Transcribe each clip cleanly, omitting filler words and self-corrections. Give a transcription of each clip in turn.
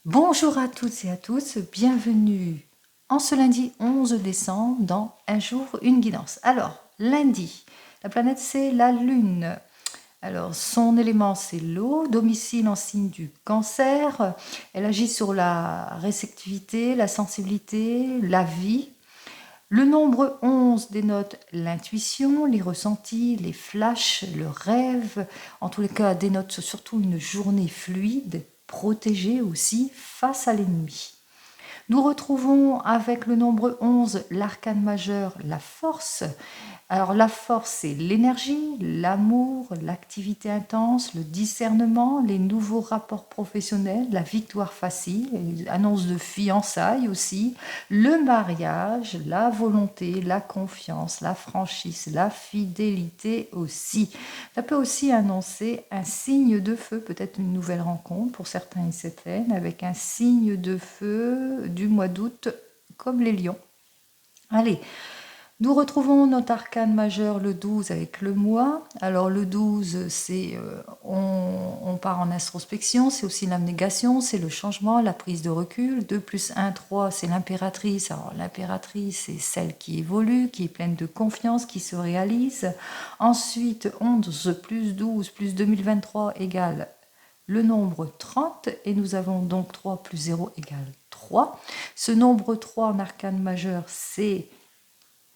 Bonjour à toutes et à tous, bienvenue en ce lundi 11 décembre dans Un jour, une guidance. Alors, lundi, la planète c'est la Lune. Alors, son élément c'est l'eau, domicile en signe du Cancer. Elle agit sur la réceptivité, la sensibilité, la vie. Le nombre 11 dénote l'intuition, les ressentis, les flashs, le rêve. En tous les cas, dénote surtout une journée fluide, protégée aussi face à l'ennemi. Nous retrouvons avec le nombre 11 l'arcane majeur, la force. Alors la force, c'est l'énergie, l'amour, l'activité intense, le discernement, les nouveaux rapports professionnels, la victoire facile, les annonces de fiançailles aussi, le mariage, la volonté, la confiance, la franchise, la fidélité aussi. Ça peut aussi annoncer un signe de feu, peut-être une nouvelle rencontre pour certains et certaines, avec un signe de feu du mois d'août, comme les lions. Allez, nous retrouvons notre arcane majeur le 12 avec le mois. Alors le 12, c'est on part en introspection, c'est aussi l'abnégation, c'est le changement, la prise de recul. 2 plus 1, 3, c'est l'impératrice. Alors l'impératrice, c'est celle qui évolue, qui est pleine de confiance, qui se réalise. Ensuite, 11 plus 12 plus 2023 égale le nombre 30, et nous avons donc 3 plus 0 égale 3. Ce nombre 3 en arcane majeur, c'est,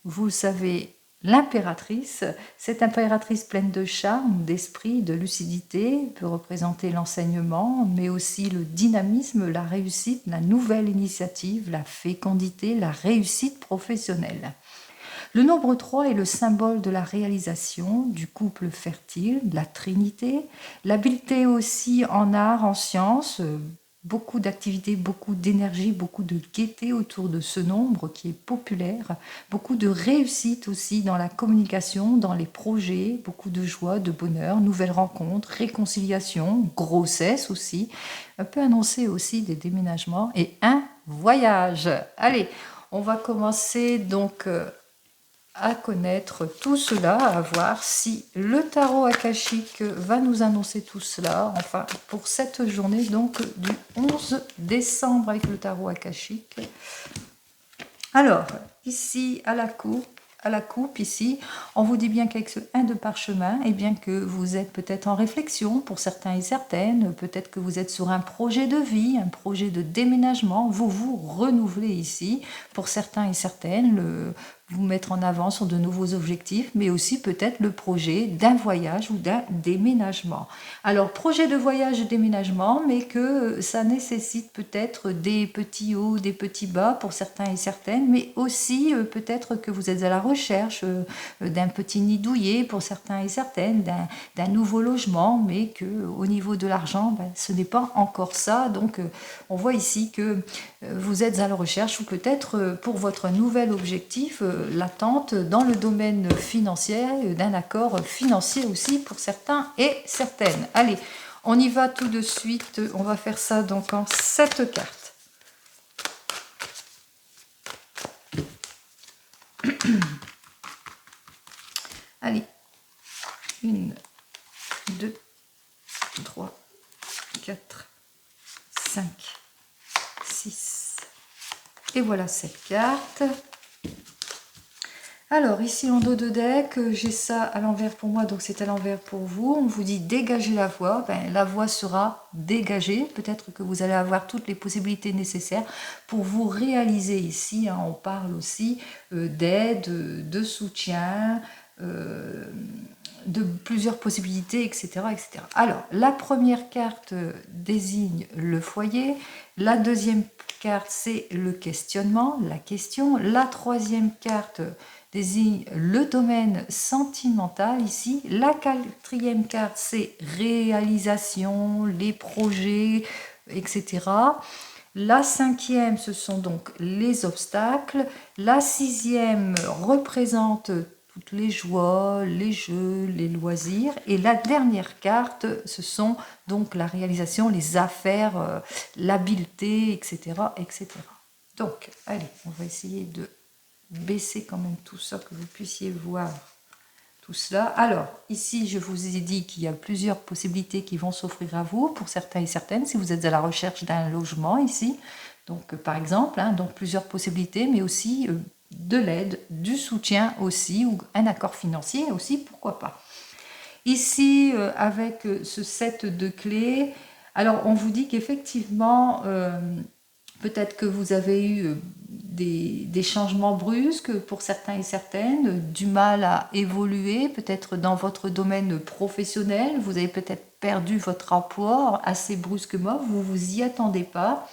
vous le savez, l'impératrice. Cette impératrice pleine de charme, d'esprit, de lucidité peut représenter l'enseignement, mais aussi le dynamisme, la réussite, la nouvelle initiative, la fécondité, la réussite professionnelle. Le nombre 3 est le symbole de la réalisation, du couple fertile, de la trinité, l'habileté aussi en art, en sciences, beaucoup d'activités, beaucoup d'énergie, beaucoup de gaieté autour de ce nombre qui est populaire, beaucoup de réussite aussi dans la communication, dans les projets, beaucoup de joie, de bonheur, nouvelles rencontres, réconciliation, grossesse aussi. On peut annoncer aussi des déménagements et un voyage. Allez, on va commencer donc à connaître tout cela, à voir si le tarot akashique va nous annoncer tout cela, enfin pour cette journée donc du 11 décembre avec le tarot akashique. Alors, ici à la coupe ici, on vous dit bien qu'avec ce 1 de parchemin, et bien que vous êtes peut-être en réflexion pour certains et certaines, peut-être que vous êtes sur un projet de vie, un projet de déménagement, vous vous renouvelez ici, pour certains et certaines, vous mettre en avant sur de nouveaux objectifs, mais aussi peut-être le projet d'un voyage ou d'un déménagement. Alors, projet de voyage et déménagement, mais que ça nécessite peut-être des petits hauts, des petits bas pour certains et certaines, mais aussi peut-être que vous êtes à la recherche d'un petit nid douillet pour certains et certaines, d'un nouveau logement, mais que au niveau de l'argent, ce n'est pas encore ça. Donc, on voit ici que vous êtes à la recherche, ou peut-être pour votre nouvel objectif, l'attente dans le domaine financier, d'un accord financier aussi pour certains et certaines. Allez, on y va tout de suite, on va faire ça donc en 7 cartes. Allez, 1, 2, 3, 4, 5, 6, et voilà 7 cartes. Alors, ici en dos de deck, j'ai ça à l'envers pour moi, donc c'est à l'envers pour vous. On vous dit dégagez la voie. La voie sera dégagée. Peut-être que vous allez avoir toutes les possibilités nécessaires pour vous réaliser ici. On parle aussi d'aide, de soutien, de plusieurs possibilités, etc., etc. Alors, la première carte désigne le foyer. La deuxième carte, c'est le questionnement, la question. La troisième carte désigne le domaine sentimental ici. La quatrième carte, c'est réalisation, les projets, etc. La cinquième, ce sont donc les obstacles. La sixième représente toutes les joies, les jeux, les loisirs. Et la dernière carte, ce sont donc la réalisation, les affaires, l'habileté, etc., etc. Donc, allez, on va essayer de baisser quand même tout ça, que vous puissiez voir tout cela. Alors, ici, je vous ai dit qu'il y a plusieurs possibilités qui vont s'offrir à vous, pour certains et certaines, si vous êtes à la recherche d'un logement ici. Donc, par exemple, hein, donc plusieurs possibilités, mais aussi de l'aide, du soutien aussi, ou un accord financier aussi, pourquoi pas. Ici, avec ce set de clés, alors on vous dit qu'effectivement, peut-être que vous avez eu des changements brusques pour certains et certaines, du mal à évoluer, peut-être dans votre domaine professionnel, vous avez peut-être perdu votre emploi assez brusquement, vous ne vous y attendez pas,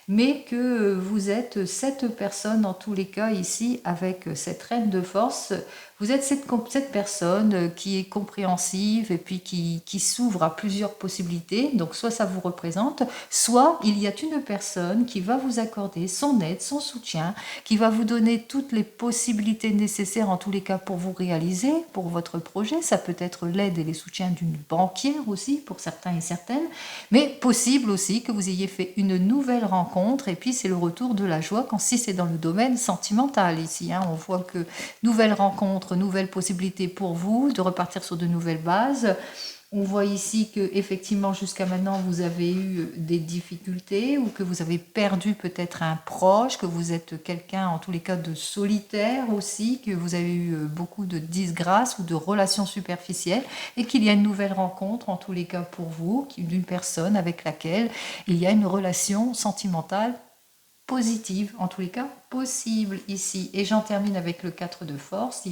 mais que vous êtes cette personne, en tous les cas ici, avec cette reine de force, vous êtes cette personne qui est compréhensive et puis qui s'ouvre à plusieurs possibilités. Donc soit ça vous représente, soit il y a une personne qui va vous accorder son aide, son soutien, qui va vous donner toutes les possibilités nécessaires en tous les cas pour vous réaliser, pour votre projet. Ça peut être l'aide et les soutiens d'une banquière aussi pour certains et certaines, mais possible aussi que vous ayez fait une nouvelle rencontre et puis c'est le retour de la joie quand si c'est dans le domaine sentimental ici. Hein, on voit que nouvelle rencontre, nouvelles possibilités pour vous de repartir sur de nouvelles bases. On voit ici que effectivement jusqu'à maintenant vous avez eu des difficultés ou que vous avez perdu peut-être un proche, que vous êtes quelqu'un en tous les cas de solitaire aussi, que vous avez eu beaucoup de disgrâces ou de relations superficielles et qu'il y a une nouvelle rencontre en tous les cas pour vous, d'une personne avec laquelle il y a une relation sentimentale positive, en tous les cas possible ici. Et j'en termine avec le 4 de force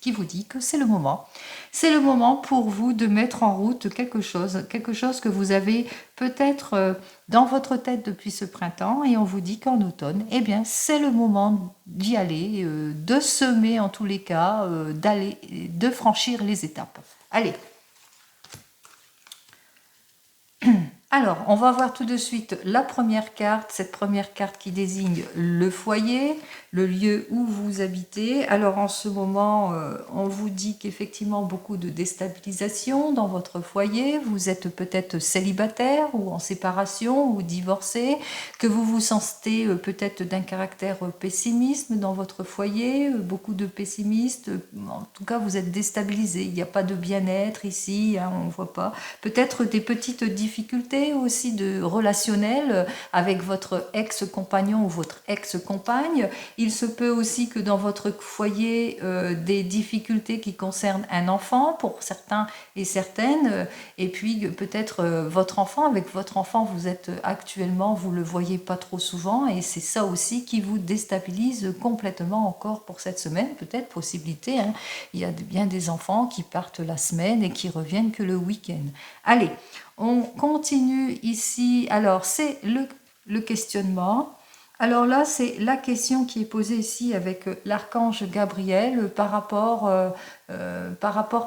qui vous dit que c'est le moment. C'est le moment pour vous de mettre en route quelque chose que vous avez peut-être dans votre tête depuis ce printemps et on vous dit qu'en automne, eh bien c'est le moment d'y aller, de semer en tous les cas, de franchir les étapes. Allez. Alors, on va voir tout de suite la première carte, cette première carte qui désigne le foyer, le lieu où vous habitez. Alors, en ce moment, on vous dit qu'effectivement, beaucoup de déstabilisation dans votre foyer. Vous êtes peut-être célibataire ou en séparation ou divorcé, que vous vous sentez peut-être d'un caractère pessimiste dans votre foyer, beaucoup de pessimistes. En tout cas, vous êtes déstabilisé. Il n'y a pas de bien-être ici, hein, on ne voit pas. Peut-être des petites difficultés aussi de relationnel avec votre ex-compagnon ou votre ex-compagne. Il se peut aussi que dans votre foyer, des difficultés qui concernent un enfant pour certains et certaines, et puis peut-être votre enfant. Avec votre enfant, vous êtes actuellement, vous le voyez pas trop souvent, et c'est ça aussi qui vous déstabilise complètement encore pour cette semaine. Peut-être possibilité, hein. Il y a bien des enfants qui partent la semaine et qui reviennent que le week-end. Allez, on continue ici. Alors, c'est le questionnement. Alors là, c'est la question qui est posée ici avec l'archange Gabriel par rapport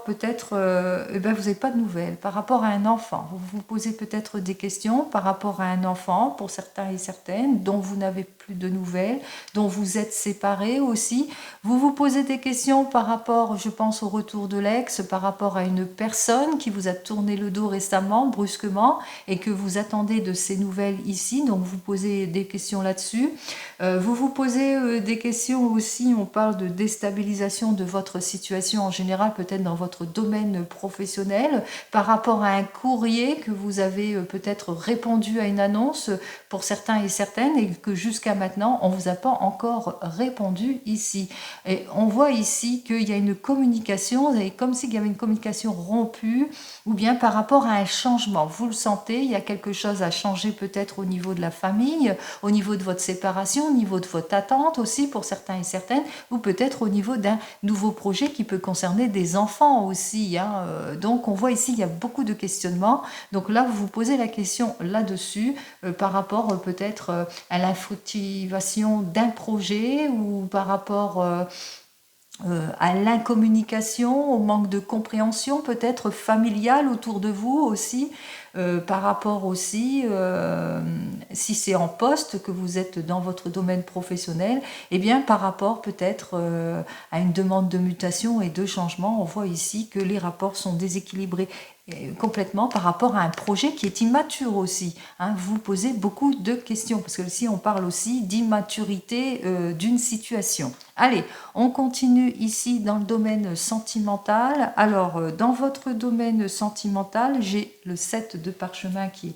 peut-être, ben vous n'avez pas de nouvelles, par rapport à un enfant. Vous vous posez peut-être des questions par rapport à un enfant, pour certains et certaines, dont vous n'avez plus de nouvelles, dont vous êtes séparés aussi. Vous vous posez des questions par rapport, je pense, au retour de l'ex, par rapport à une personne qui vous a tourné le dos récemment, brusquement, et que vous attendez de ces nouvelles ici. Donc vous posez des questions là-dessus. Vous vous posez des questions aussi, on parle de déstabilisation de votre situation en général, peut-être dans votre domaine professionnel, par rapport à un courrier que vous avez peut-être répondu à une annonce pour certains et certaines, et que jusqu'à maintenant, on ne vous a pas encore répondu ici. Et on voit ici qu'il y a une communication, comme s'il y avait une communication rompue, ou bien par rapport à un changement. Vous le sentez, il y a quelque chose à changer peut-être au niveau de la famille, au niveau de votre séparation, au niveau de votre attente aussi pour certains et certaines, ou peut-être au niveau d'un nouveau projet qui peut concerner des enfants aussi. Hein. Donc on voit ici, il y a beaucoup de questionnements. Donc là, vous vous posez la question là-dessus par rapport peut-être à l'infructuation d'un projet ou par rapport à l'incommunication, au manque de compréhension peut-être familiale autour de vous aussi, par rapport aussi, si c'est en poste que vous êtes dans votre domaine professionnel, et bien par rapport peut-être à une demande de mutation et de changement, on voit ici que les rapports sont déséquilibrés complètement par rapport à un projet qui est immature aussi. Hein. Vous posez beaucoup de questions, parce que ici on parle aussi d'immaturité d'une situation. Allez, on continue ici dans le domaine sentimental. Alors, dans votre domaine sentimental, j'ai le 7 de parchemin qui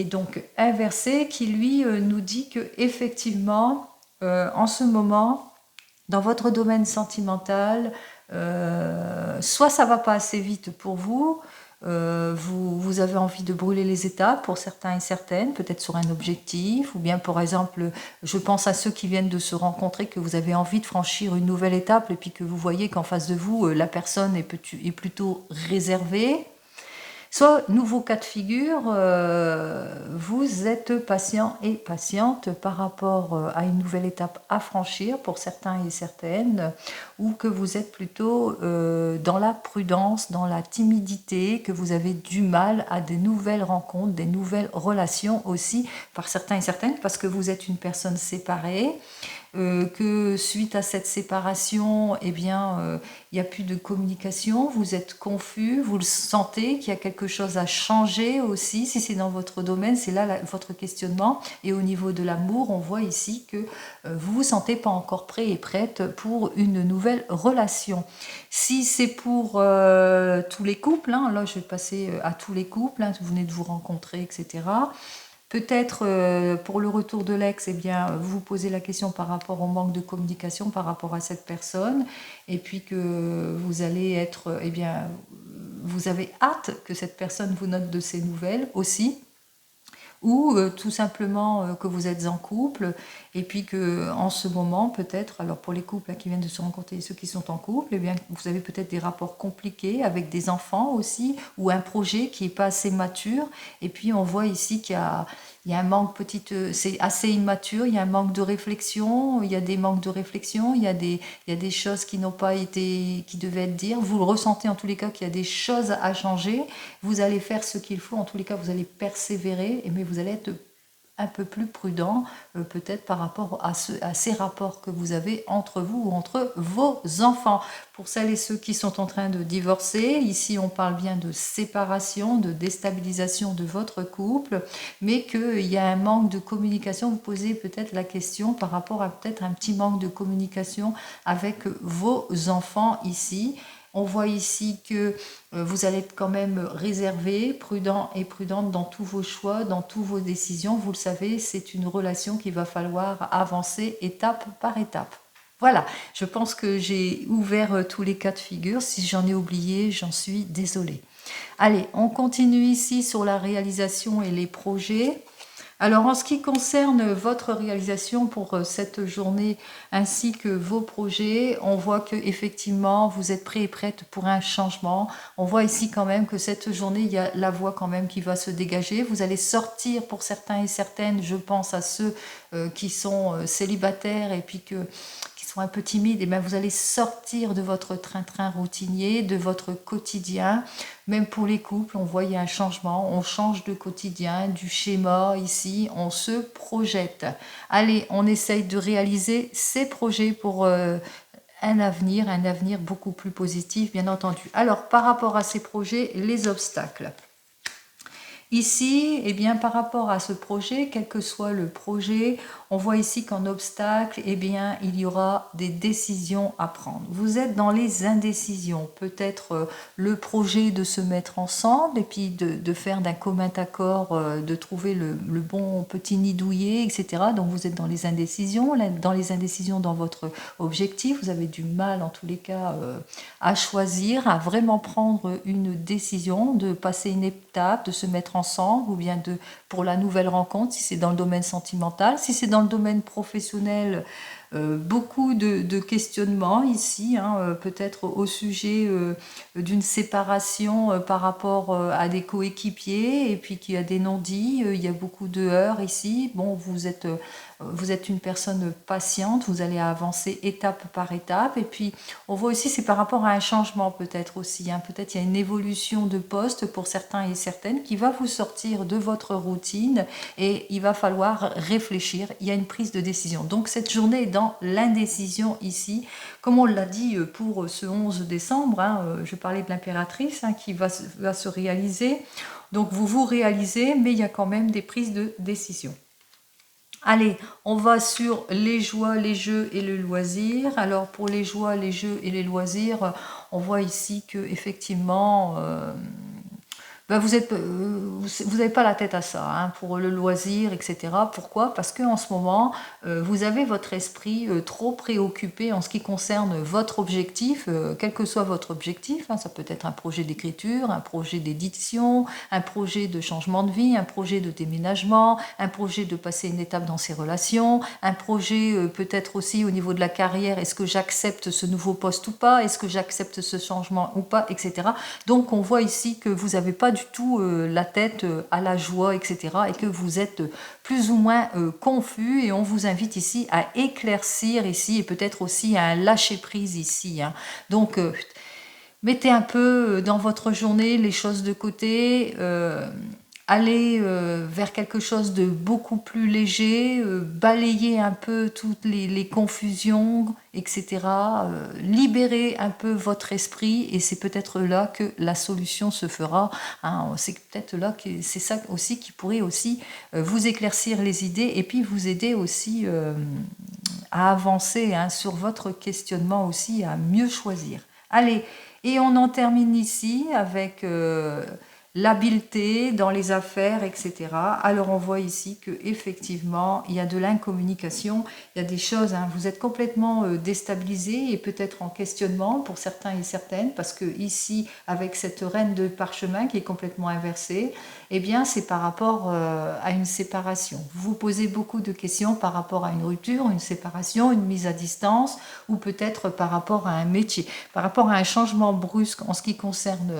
est donc inversé, qui lui nous dit que effectivement, en ce moment, dans votre domaine sentimental, soit ça va pas assez vite pour vous, vous avez envie de brûler les étapes pour certains et certaines, peut-être sur un objectif, ou bien par exemple, je pense à ceux qui viennent de se rencontrer, que vous avez envie de franchir une nouvelle étape et puis que vous voyez qu'en face de vous, la personne est plutôt réservée. Soit, nouveau cas de figure, vous êtes patient et patiente par rapport à une nouvelle étape à franchir pour certains et certaines, ou que vous êtes plutôt dans la prudence, dans la timidité, que vous avez du mal à des nouvelles rencontres, des nouvelles relations aussi par certains et certaines, parce que vous êtes une personne séparée. Que suite à cette séparation, eh bien, il n'y a plus de communication, vous êtes confus, vous le sentez qu'il y a quelque chose à changer aussi, si c'est dans votre domaine, c'est là votre questionnement. Et au niveau de l'amour, on voit ici que vous ne vous sentez pas encore prêt et prête pour une nouvelle relation. Si c'est pour tous les couples, hein, là je vais passer à tous les couples, hein, vous venez de vous rencontrer, etc. Peut-être pour le retour de l'ex, eh bien, vous vous posez la question par rapport au manque de communication par rapport à cette personne, et puis que vous allez être, eh bien, vous avez hâte que cette personne vous note de ses nouvelles aussi, ou tout simplement que vous êtes en couple et puis que en ce moment peut-être, alors pour les couples là, qui viennent de se rencontrer et ceux qui sont en couple, eh bien vous avez peut-être des rapports compliqués avec des enfants aussi, ou un projet qui n'est pas assez mature, et puis on voit ici il y a un manque c'est assez immature, il y a un manque de réflexion, il y a des manques de réflexion, il y a des choses qui n'ont pas été, qui devaient être dites, vous le ressentez en tous les cas qu'il y a des choses à changer, vous allez faire ce qu'il faut, en tous les cas vous allez persévérer, mais vous allez être un peu plus prudent, peut-être par rapport à ces rapports que vous avez entre vous ou entre vos enfants. Pour celles et ceux qui sont en train de divorcer, ici on parle bien de séparation, de déstabilisation de votre couple, mais qu'il y a un manque de communication. Vous posez peut-être la question par rapport à peut-être un petit manque de communication avec vos enfants ici. On voit ici que vous allez être quand même réservé, prudent et prudente dans tous vos choix, dans toutes vos décisions. Vous le savez, c'est une relation qu'il va falloir avancer étape par étape. Voilà, je pense que j'ai ouvert tous les cas de figure. Si j'en ai oublié, j'en suis désolée. Allez, on continue ici sur la réalisation et les projets. Alors, en ce qui concerne votre réalisation pour cette journée ainsi que vos projets, on voit que effectivement vous êtes prêt et prête pour un changement. On voit ici quand même que cette journée, il y a la voie quand même qui va se dégager. Vous allez sortir pour certains et certaines, je pense à ceux qui sont célibataires et puis qui sont un peu timides, et bien vous allez sortir de votre train-train routinier, de votre quotidien. Même pour les couples, on voit il y a un changement, on change de quotidien, du schéma ici, on se projette. Allez, on essaye de réaliser ces projets pour un avenir beaucoup plus positif, bien entendu. Alors, par rapport à ces projets, les obstacles. Ici, eh bien, par rapport à ce projet, quel que soit le projet, on voit ici qu'en obstacle, eh bien, il y aura des décisions à prendre. Vous êtes dans les indécisions. Peut-être le projet de se mettre ensemble et puis de faire d'un commun accord, de trouver le bon petit nid douillet, etc. Donc vous êtes dans les indécisions dans votre objectif. Vous avez du mal, en tous les cas, à choisir, à vraiment prendre une décision, de passer une étape, de se mettre ensemble, ou bien pour la nouvelle rencontre, si c'est dans le domaine sentimental. Si c'est dans le domaine professionnel, beaucoup de questionnements ici, hein, peut-être au sujet d'une séparation par rapport à des coéquipiers, et puis qu'il y a des non-dits, il y a beaucoup de heurts ici. Bon, vous êtes une personne patiente, vous allez avancer étape par étape, et puis on voit aussi c'est par rapport à un changement peut-être aussi, hein. Peut-être il y a une évolution de poste pour certains et certaines qui va vous sortir de votre routine, et il va falloir réfléchir, il y a une prise de décision. Donc cette journée est dans l'indécision ici, comme on l'a dit pour ce 11 décembre, hein, je parlais de l'impératrice, hein, qui va se réaliser. Donc vous réalisez, mais il y a quand même des prises de décision. Allez, on va sur les joies, les jeux et le loisir. Alors pour les joies, les jeux et les loisirs, on voit ici que effectivement, ben vous n'avez pas la tête à ça, hein, pour le loisir, etc. Pourquoi? Parce qu'en ce moment, vous avez votre esprit trop préoccupé en ce qui concerne votre objectif, quel que soit votre objectif, hein. Ça peut être un projet d'écriture, un projet d'édition, un projet de changement de vie, un projet de déménagement, un projet de passer une étape dans ses relations, un projet peut-être aussi au niveau de la carrière, est-ce que j'accepte ce nouveau poste ou pas, est-ce que j'accepte ce changement ou pas, etc. Donc on voit ici que vous n'avez pas du tout la tête à la joie, etc. et que vous êtes plus ou moins confus, et on vous invite ici à éclaircir ici, et peut-être aussi à un lâcher prise ici, hein. Donc mettez un peu dans votre journée les choses de côté, allez vers quelque chose de beaucoup plus léger, balayez un peu toutes les confusions, etc. Libérez un peu votre esprit, et c'est peut-être là que la solution se fera, hein. C'est peut-être là que c'est ça aussi qui pourrait aussi vous éclaircir les idées, et puis vous aider aussi à avancer, hein, sur votre questionnement aussi, à mieux choisir. Allez, et on en termine ici avec l'habileté dans les affaires, etc. Alors on voit ici que effectivement il y a de l'incommunication, il y a des choses, hein, vous êtes complètement déstabilisé et peut-être en questionnement pour certains et certaines, parce que ici avec cette reine de parchemin qui est complètement inversée, eh bien c'est par rapport à une séparation. Vous vous posez beaucoup de questions par rapport à une rupture, une séparation, une mise à distance, ou peut-être par rapport à un métier, par rapport à un changement brusque en ce qui concerne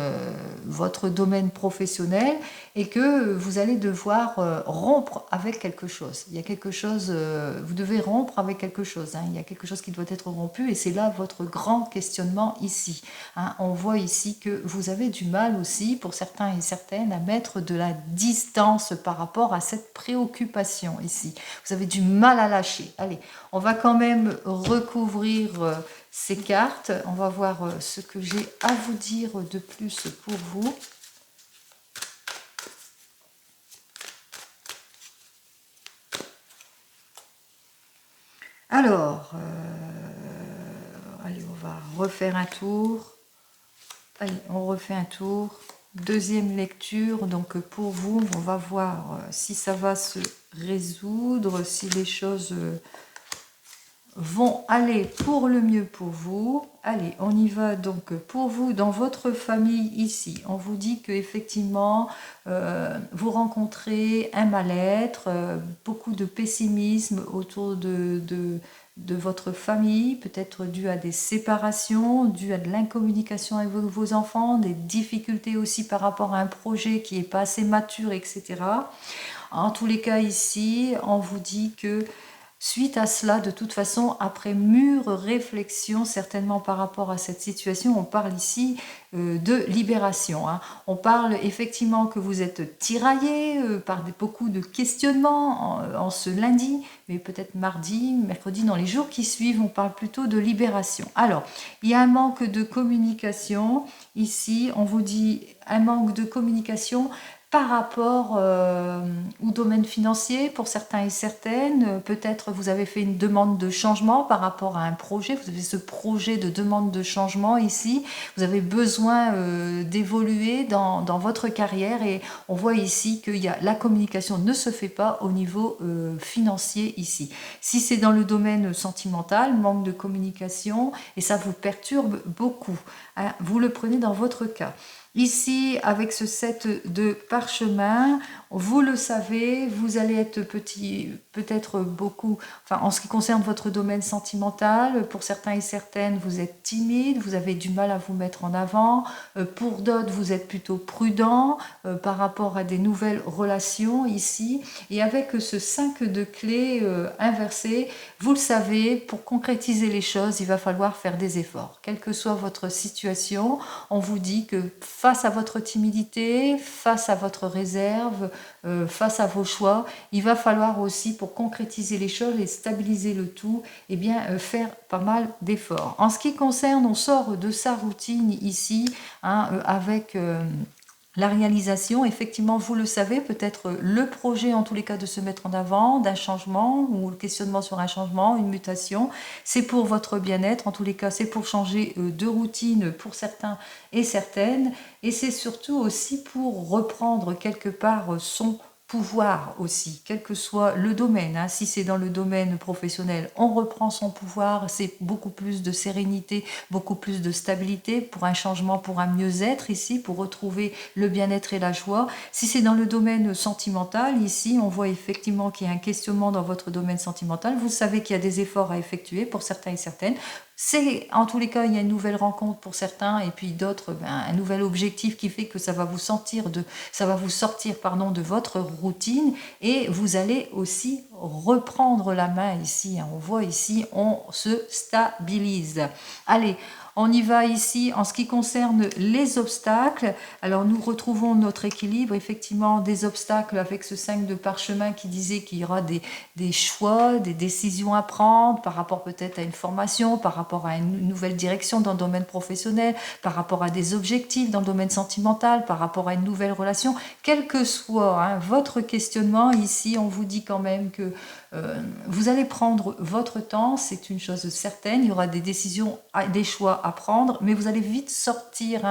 votre domaine professionnel, et que vous allez devoir rompre avec quelque chose. Il y a quelque chose, vous devez rompre avec quelque chose, hein. Il y a quelque chose qui doit être rompu, et c'est là votre grand questionnement ici, hein. On voit ici que vous avez du mal aussi, pour certains et certaines, à mettre de la distance par rapport à cette préoccupation ici. Vous avez du mal à lâcher. Allez, on va quand même recouvrir ces cartes. On va voir ce que j'ai à vous dire de plus pour vous. Alors, allez, on va refaire un tour. Allez, on refait un tour. Deuxième lecture, donc pour vous, on va voir si ça va se résoudre, si les choses vont aller pour le mieux pour vous. Allez, on y va. Donc pour vous, dans votre famille ici, on vous dit que effectivement vous rencontrez un mal-être, beaucoup de pessimisme autour de votre famille, peut-être dû à des séparations, dû à de l'incommunication avec vos enfants, des difficultés aussi par rapport à un projet qui n'est pas assez mature, etc. En tous les cas ici, on vous dit que suite à cela, de toute façon, après mûre réflexion, certainement par rapport à cette situation, on parle ici de libération, hein. On parle effectivement que vous êtes tiraillé par beaucoup de questionnements en ce lundi, mais peut-être mardi, mercredi, dans les jours qui suivent, on parle plutôt de libération. Alors, il y a un manque de communication. Ici, on vous dit un manque de communication par rapport au domaine financier pour certains et certaines. Peut-être vous avez fait une demande de changement par rapport à un projet, vous avez ce projet de demande de changement ici, vous avez besoin d'évoluer dans votre carrière, et on voit ici que la communication ne se fait pas au niveau financier ici. Si c'est dans le domaine sentimental, manque de communication, et ça vous perturbe beaucoup, hein, vous le prenez dans votre cas. Ici, avec ce set de parchemin, vous le savez, vous allez être peut-être beaucoup, enfin en ce qui concerne votre domaine sentimental, pour certains et certaines, vous êtes timide, vous avez du mal à vous mettre en avant. Pour d'autres, vous êtes plutôt prudent par rapport à des nouvelles relations ici. Et avec ce 5 de clés inversé, vous le savez, pour concrétiser les choses, il va falloir faire des efforts. Quelle que soit votre situation, on vous dit que face à votre timidité, face à votre réserve, face à vos choix, il va falloir aussi, pour concrétiser les choses et stabiliser le tout, eh bien, faire pas mal d'efforts. En ce qui concerne, on sort de sa routine ici, hein, avec La réalisation, effectivement, vous le savez, peut-être le projet en tous les cas de se mettre en avant, d'un changement ou le questionnement sur un changement, une mutation, c'est pour votre bien-être, en tous les cas c'est pour changer de routine pour certains et certaines, et c'est surtout aussi pour reprendre quelque part son pouvoir aussi, quel que soit le domaine. Hein. Si c'est dans le domaine professionnel, on reprend son pouvoir, c'est beaucoup plus de sérénité, beaucoup plus de stabilité pour un changement, pour un mieux-être ici, pour retrouver le bien-être et la joie. Si c'est dans le domaine sentimental, ici, on voit effectivement qu'il y a un questionnement dans votre domaine sentimental. Vous savez qu'il y a des efforts à effectuer pour certains et certaines. C'est en tous les cas, il y a une nouvelle rencontre pour certains et puis d'autres, un nouvel objectif qui fait que ça va vous sortir pardon, de votre routine et vous allez aussi reprendre la main ici. On voit ici, on se stabilise. Allez, on y va ici en ce qui concerne les obstacles. Alors nous retrouvons notre équilibre, effectivement des obstacles avec ce 5 de parchemin qui disait qu'il y aura des choix, des décisions à prendre par rapport peut-être à une formation, par rapport à une nouvelle direction dans le domaine professionnel, par rapport à des objectifs dans le domaine sentimental, par rapport à une nouvelle relation. Quel que soit votre questionnement, ici on vous dit quand même que vous allez prendre votre temps, c'est une chose certaine, il y aura des décisions, des choix à prendre, mais vous allez vite sortir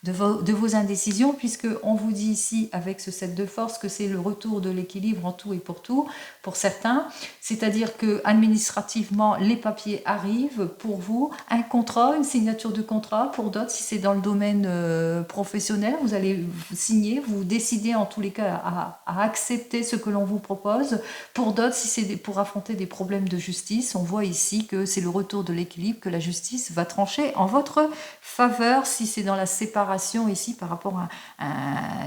de vos indécisions, puisque on vous dit ici, avec ce 7 de force, que c'est le retour de l'équilibre en tout et pour tout, pour certains, c'est-à-dire que administrativement, les papiers arrivent pour vous, un contrat, une signature de contrat, pour d'autres, si c'est dans le domaine professionnel, vous allez signer, vous décidez en tous les cas à accepter ce que l'on vous propose, pour d'autres, si c'est pour affronter des problèmes de justice, on voit ici que c'est le retour de l'équilibre, que la justice va trancher en votre faveur. Si c'est dans la séparation ici par rapport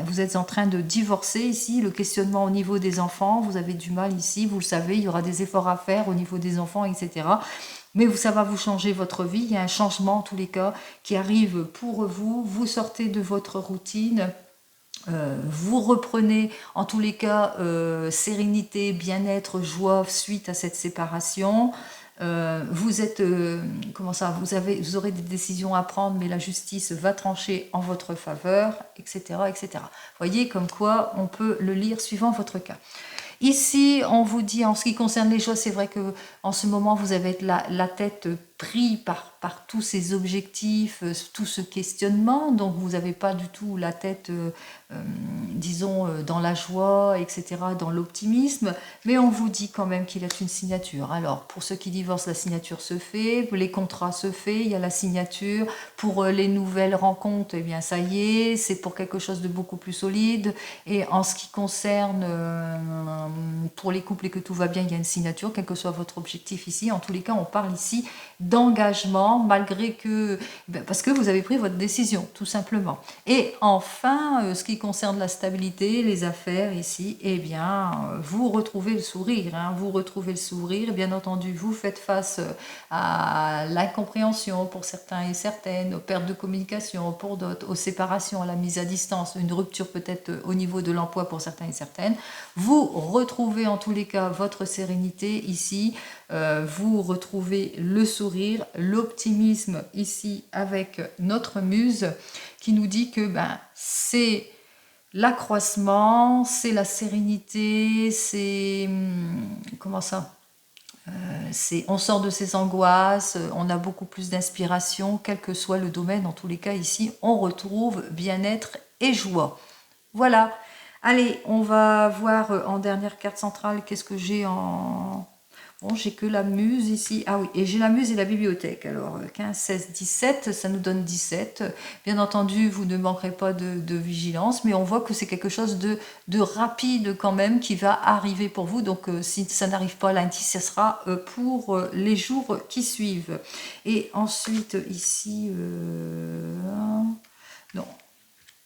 vous êtes en train de divorcer ici, le questionnement au niveau des enfants, vous avez du mal ici, vous le savez, il y aura des efforts à faire au niveau des enfants, etc. Mais ça va vous changer votre vie, il y a un changement en tous les cas qui arrive pour vous, vous sortez de votre routine. Vous reprenez en tous les cas sérénité, bien-être, joie suite à cette séparation. Vous êtes, comment ça, vous aurez des décisions à prendre, mais la justice va trancher en votre faveur, etc., etc. Voyez comme quoi on peut le lire suivant votre cas. Ici, on vous dit, en ce qui concerne les choses, c'est vrai que en ce moment, vous avez la tête prise par tous ces objectifs, tout ce questionnement, donc vous n'avez pas du tout la tête, disons, dans la joie, etc., dans l'optimisme, mais on vous dit quand même qu'il y a une signature. Alors, pour ceux qui divorcent, la signature se fait, les contrats se fait, il y a la signature. Pour les nouvelles rencontres, eh bien, ça y est, c'est pour quelque chose de beaucoup plus solide. Et en ce qui concerne pour les couples et que tout va bien, il y a une signature, quel que soit votre objectif ici. En tous les cas, on parle ici d'engagement, malgré que, parce que vous avez pris votre décision, tout simplement. Et enfin, ce qui concerne la stabilité, les affaires ici, eh bien, vous retrouvez le sourire, vous retrouvez le sourire. Bien entendu, vous faites face à l'incompréhension pour certains et certaines, aux pertes de communication pour d'autres, aux séparations, à la mise à distance, une rupture peut-être au niveau de l'emploi pour certains et certaines. Vous retrouvez en tous les cas votre sérénité ici, vous retrouvez le sourire, l'optimisme ici avec notre muse qui nous dit que c'est l'accroissement, c'est la sérénité, c'est comment ça, on sort de ses angoisses, on a beaucoup plus d'inspiration, quel que soit le domaine. En tous les cas ici, on retrouve bien-être et joie. Voilà. Allez, on va voir en dernière carte centrale qu'est-ce que j'ai en... Bon, j'ai que la muse ici. Ah oui, et j'ai la muse et la bibliothèque. Alors, 15, 16, 17, ça nous donne 17. Bien entendu, vous ne manquerez pas de vigilance, mais on voit que c'est quelque chose de rapide quand même qui va arriver pour vous. Donc, si ça n'arrive pas lundi, ce sera pour les jours qui suivent. Et ensuite, ici... non.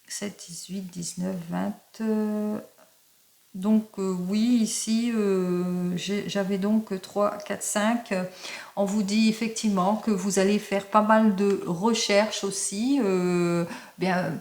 7, 18, 19, 20... donc oui, ici, j'avais donc 3, 4, 5. On vous dit effectivement que vous allez faire pas mal de recherches aussi,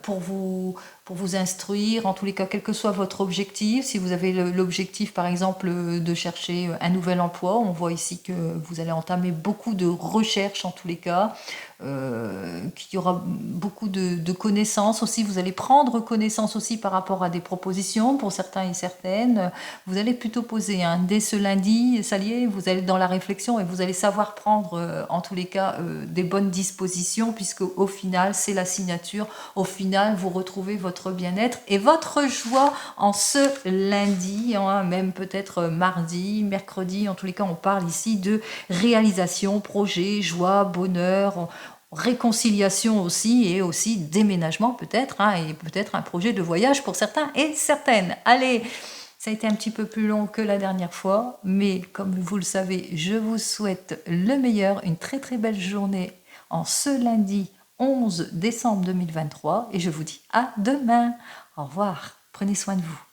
pour vous instruire, en tous les cas, quel que soit votre objectif. Si vous avez l'objectif, par exemple, de chercher un nouvel emploi, on voit ici que vous allez entamer beaucoup de recherches, en tous les cas. qu'il y aura beaucoup de connaissances aussi. Vous allez prendre connaissance aussi par rapport à des propositions pour certains et certaines. Vous allez plutôt poser, hein, dès ce lundi, ça y est, vous allez dans la réflexion et vous allez savoir prendre en tous les cas des bonnes dispositions, puisque au final c'est la signature. Au final vous retrouvez votre bien-être et votre joie en ce lundi, hein, même peut-être mardi, mercredi. En tous les cas on parle ici de réalisation, projet, joie, bonheur, réconciliation aussi, et aussi déménagement peut-être, hein, et peut-être un projet de voyage pour certains et certaines. Allez, ça a été un petit peu plus long que la dernière fois, mais comme vous le savez, je vous souhaite le meilleur, une très très belle journée en ce lundi 11 décembre 2023, et je vous dis à demain. Au revoir, prenez soin de vous.